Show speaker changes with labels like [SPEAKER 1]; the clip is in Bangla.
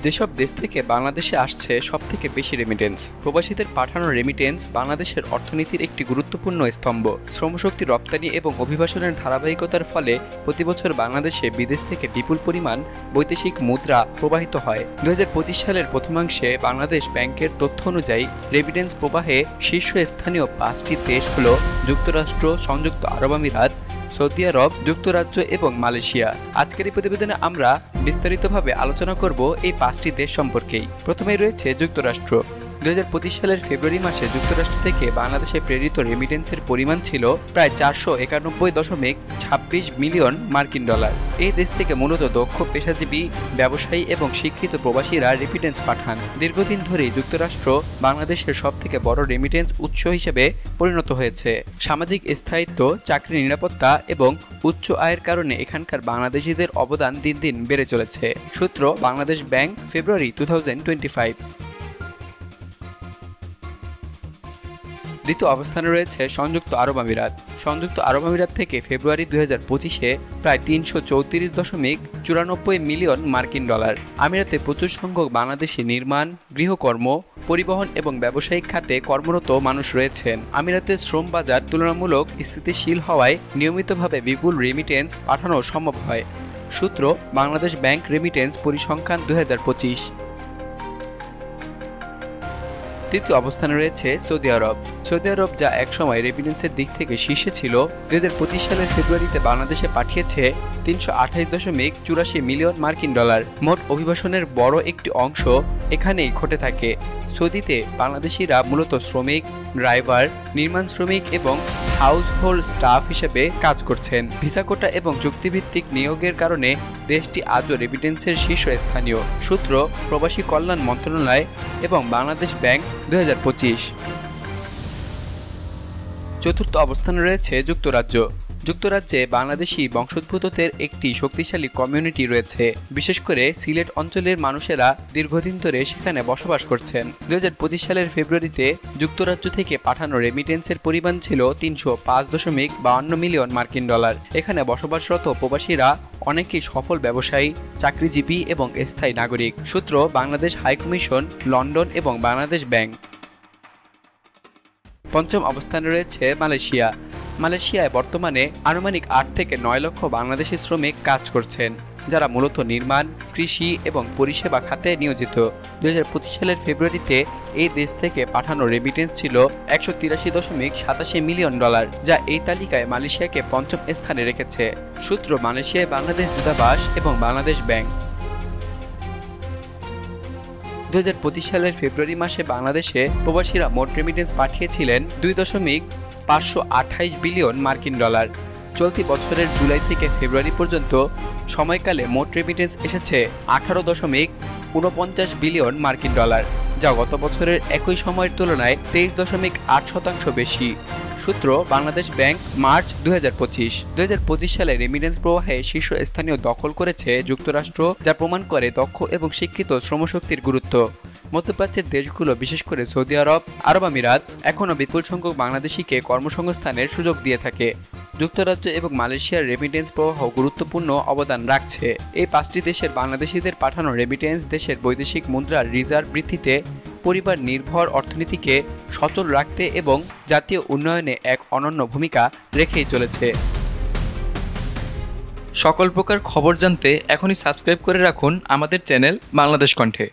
[SPEAKER 1] যেসব দেশ থেকে বাংলাদেশে আসছে সবথেকে বেশি রেমিটেন্স। প্রবাসীদের পাঠানো রেমিটেন্স বাংলাদেশের অর্থনীতির একটি গুরুত্বপূর্ণ স্তম্ভ। শ্রমশক্তি রপ্তানি এবং অভিবাসনের ধারাবাহিকতার ফলে প্রতিবছর বাংলাদেশে বিদেশ থেকে বিপুল পরিমাণ বৈদেশিক মুদ্রা প্রবাহিত হয়। 2025 সালের প্রথমাংশে বাংলাদেশ ব্যাংকের তথ্য অনুযায়ী রেমিটেন্স প্রবাহে শীর্ষস্থানীয় 5টি দেশ হল যুক্তরাষ্ট্র, সংযুক্ত আরব আমিরাত, সৌদি আরব, যুক্তরাজ্য এবং মালয়েশিয়া। আজকের এই প্রতিবেদনে আমরা বিস্তারিতভাবে আলোচনা করব এই 5টি দেশ সম্পর্কেই। প্রথমেই রয়েছে যুক্তরাষ্ট্র। 2025 সালের ফেব্রুয়ারি মাসে যুক্তরাষ্ট্র থেকে বাংলাদেশে প্রেরিত রেমিটেন্সের পরিমাণ ছিল প্রায় 491.26 মিলিয়ন মার্কিন ডলার। এই দেশ থেকে মূলত দক্ষ পেশাজীবী, ব্যবসায়ী এবং শিক্ষিত প্রবাসীরা রেমিটেন্স পাঠান। দীর্ঘদিন ধরেই যুক্তরাষ্ট্র বাংলাদেশের সবথেকে বড় রেমিটেন্স উৎস হিসেবে পরিণত হয়েছে। সামাজিক স্থায়িত্ব, চাকরির নিরাপত্তা এবং উচ্চ আয়ের কারণে এখানকার বাংলাদেশিদের অবদান দিন দিন বেড়ে চলেছে। সূত্র বাংলাদেশ ব্যাংক, ফেব্রুয়ারি 2025। দ্বিতীয় অবস্থানে রয়েছে সংযুক্ত আরব আমিরাত। সংযুক্ত আরব আমিরাত থেকে ফেব্রুয়ারি 2025-এ প্রায় 334.94 মিলিয়ন মার্কিন ডলার। আমিরাতে প্রচুর সংখ্যক বাংলাদেশি নির্মাণ, গৃহকর্ম, পরিবহন এবং ব্যবসায়িক খাতে কর্মরত মানুষ রয়েছেন। আমিরাতের শ্রম বাজার তুলনামূলক স্থিতিশীল হওয়ায় নিয়মিতভাবে বিপুল রেমিটেন্স পাঠানো সম্ভব হয়। সূত্র বাংলাদেশ ব্যাংক রেমিটেন্স পরিসংখ্যান 2025। তৃতীয় অবস্থানে রয়েছে সৌদি আরব। সৌদি আরব, যা একসময় রেমিটেন্সের দিক থেকে শীর্ষে ছিল, 2025 সালের ফেব্রুয়ারিতে বাংলাদেশে পাঠিয়েছে 328.84 মিলিয়ন মার্কিন ডলার। মোট অভিবাসনের বড় একটি অংশ এখানেই ঘটে থাকে। সৌদিতে বাংলাদেশিরা মূলত শ্রমিক, ড্রাইভার, নির্মাণ শ্রমিক এবং হাউসহোল্ড স্টাফ হিসেবে কাজ করছেন। ভিসা কোটা এবং চুক্তিভিত্তিক নিয়োগের কারণে দেশটি আজও রেমিটেন্সের শীর্ষস্থানীয়। সূত্র প্রবাসী কল্যাণ মন্ত্রণালয় এবং বাংলাদেশ ব্যাংক 2025। চতুর্থ অবস্থানে রয়েছে যুক্তরাজ্য। যুক্তরাজ্যে বাংলাদেশি বংশোদ্ভূতদের একটি শক্তিশালী কমিউনিটি রয়েছে। বিশেষ করে সিলেট অঞ্চলের মানুষেরা দীর্ঘদিন ধরে সেখানে বসবাস করছেন। 2025 সালের ফেব্রুয়ারিতে যুক্তরাজ্য থেকে পাঠানো রেমিটেন্সের পরিমাণ ছিল 305.52 মিলিয়ন মার্কিন ডলার। এখানে বসবাসরত প্রবাসীরা অনেকেই সফল ব্যবসায়ী, চাকরিজীবী এবং স্থায়ী নাগরিক। সূত্র বাংলাদেশ হাইকমিশন, লন্ডন এবং বাংলাদেশ ব্যাংক। পঞ্চম অবস্থানে রয়েছে মালয়েশিয়া। মালয়েশিয়ায় বর্তমানে আনুমানিক 8 থেকে 9 লক্ষ বাংলাদেশি শ্রমিক কাজ করছেন, যারা মূলত নির্মাণ, কৃষি এবং পরিষেবা খাতে নিয়োজিত। 2025 সালের ফেব্রুয়ারিতে এই দেশ থেকে পাঠানো রেমিটেন্স ছিল 183.87 মিলিয়ন ডলার, যা এই তালিকায় মালয়েশিয়াকে পঞ্চম স্থানে রেখেছে। সূত্র মালয়েশিয়ায় বাংলাদেশ দূতাবাস এবং বাংলাদেশ ব্যাংক। 2025 সালের ফেব্রুয়ারি মাসে বাংলাদেশে প্রবাসীরা মোট রেমিটেন্স পাঠিয়েছিলেন 2.528 বিলিয়ন মার্কিন ডলার। চলতি বছরের জুলাই থেকে ফেব্রুয়ারি পর্যন্ত সময়কালে মোট রেমিটেন্স এসেছে 18.49 বিলিয়ন মার্কিন ডলার, যা গত বছরের একই সময়ের তুলনায় 23.8% বেশি। সূত্র বাংলাদেশ ব্যাংক, মার্চ 2025। 2025 সালে রেমিটেন্স প্রবাহে শীর্ষস্থানীয় দখল করেছে যুক্তরাষ্ট্র, যা প্রমাণ করে দক্ষ এবং শিক্ষিত শ্রমশক্তির গুরুত্ব। মধ্যপ্রাচ্যের দেশগুলো, বিশেষ করে সৌদি আরব, আরব আমিরাত, এখনও বিপুল সংখ্যক বাংলাদেশিকে কর্মসংস্থানের সুযোগ দিয়ে থাকে। যুক্তরাজ্য এবং মালয়েশিয়ার রেমিটেন্স প্রবাহ গুরুত্বপূর্ণ অবদান রাখছে। এই 5টি দেশের বাংলাদেশিদের পাঠানো রেমিটেন্স দেশের বৈদেশিক মুদ্রার রিজার্ভ বৃদ্ধিতে, পরিবার নির্ভর অর্থনীতিকে সচল রাখতে এবং জাতীয় উন্নয়নে এক অনন্য ভূমিকা রেখেই চলেছে। সকল প্রকার খবর জানতে এখনই সাবস্ক্রাইব করে রাখুন আমাদের চ্যানেল বাংলাদেশ কণ্ঠে।